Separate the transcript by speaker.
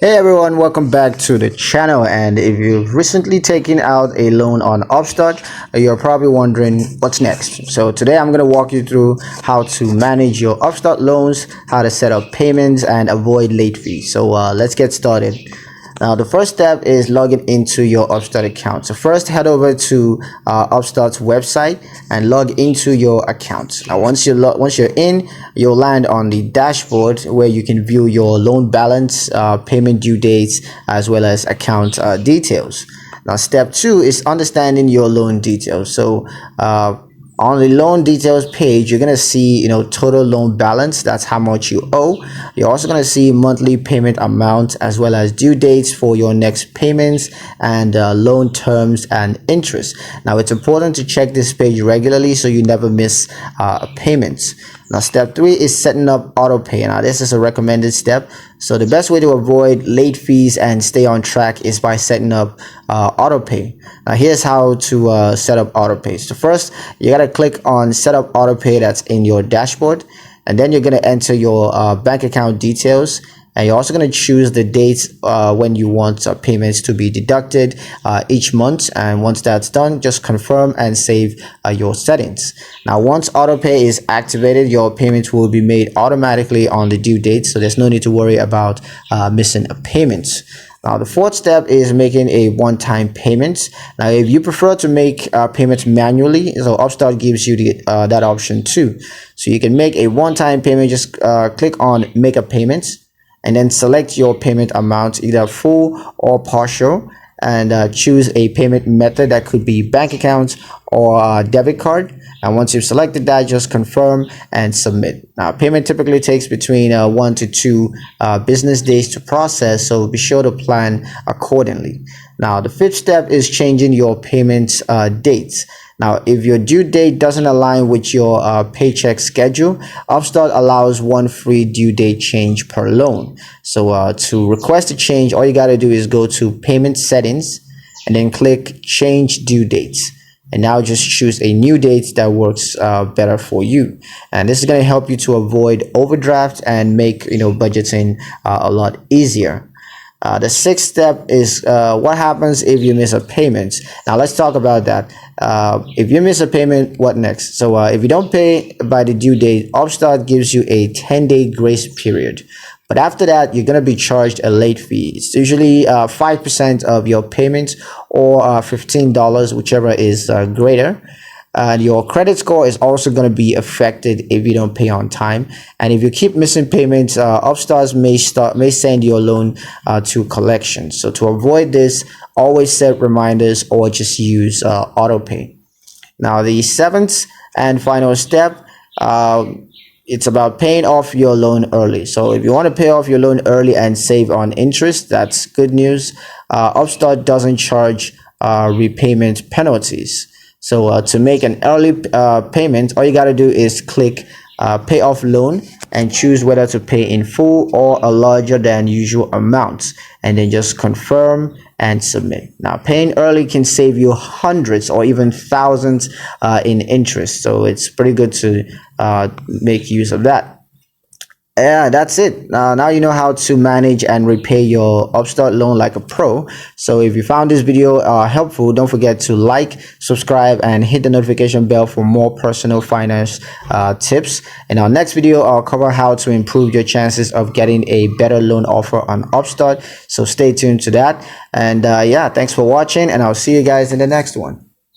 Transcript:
Speaker 1: Hey everyone, welcome back to the channel. And if you've recently taken out a loan on Upstart, you're probably wondering what's next. So today I'm going to walk you through how to manage your Upstart loans, how to set up payments and avoid late fees. So let's get started. Now, the first step is logging into your Upstart account. So first head over to Upstart's website and log into your account. Now, once you're in, you'll land on the dashboard where you can view your loan balance, payment due dates, as well as account details. Now, step 2 is understanding your loan details. So on the loan details page, you're going to see total loan balance. That's how much you owe. You're also going to see monthly payment amount as well as due dates for your next payments and loan terms and interest. Now, it's important to check this page regularly so you never miss payments. Now, step 3 is setting up auto pay. Now, this is a recommended step. So the best way to avoid late fees and stay on track is by setting up auto pay. Now, here's how to set up auto pay. So first, you got to click on set up auto pay that's in your dashboard. And then you're going to enter your bank account details. And you're also going to choose the dates when you want payments to be deducted each month. And once that's done, just confirm and save your settings. Now, once autopay is activated, your payments will be made automatically on the due date. So there's no need to worry about missing a payment. Now, the fourth step is making a one-time payment. Now, if you prefer to make payments manually, so Upstart gives you that option too. So you can make a one-time payment. Just click on make a payment. And then select your payment amount, either full or partial, and choose a payment method that could be bank account or debit card. And once you've selected that, just confirm and submit. Now, payment typically takes between 1 to 2 business days to process, so be sure to plan accordingly. Now, the fifth step is changing your payment dates. Now, if your due date doesn't align with your paycheck schedule, Upstart allows one free due date change per loan. So to request a change, all you got to do is go to payment settings and then click change due dates. And now just choose a new date that works better for you. And this is going to help you to avoid overdraft and make budgeting a lot easier. The sixth step is what happens if you miss a payment. Now let's talk about that. If you miss a payment, what next? So if you don't pay by the due date, Upstart gives you a 10-day grace period. But after that, you're going to be charged a late fee. It's usually 5% of your payment or $15, whichever is greater. And your credit score is also going to be affected if you don't pay on time. And if you keep missing payments, Upstart may send your loan to collection. So to avoid this, always set reminders or just use autopay. Now, the seventh and final step, it's about paying off your loan early. So if you want to pay off your loan early and save on interest, that's good news. Upstart doesn't charge repayment penalties. So to make an early payment, all you got to do is click pay off loan and choose whether to pay in full or a larger than usual amount, and then just confirm and submit. Now, paying early can save you hundreds or even thousands in interest. So it's pretty good to make use of that. Yeah, that's it. Now you know how to manage and repay your Upstart loan like a pro. So if you found this video helpful, don't forget to like, subscribe, and hit the notification bell for more personal finance tips. In our next video, I'll cover how to improve your chances of getting a better loan offer on Upstart. So stay tuned to that. And yeah, thanks for watching, and I'll see you guys in the next one.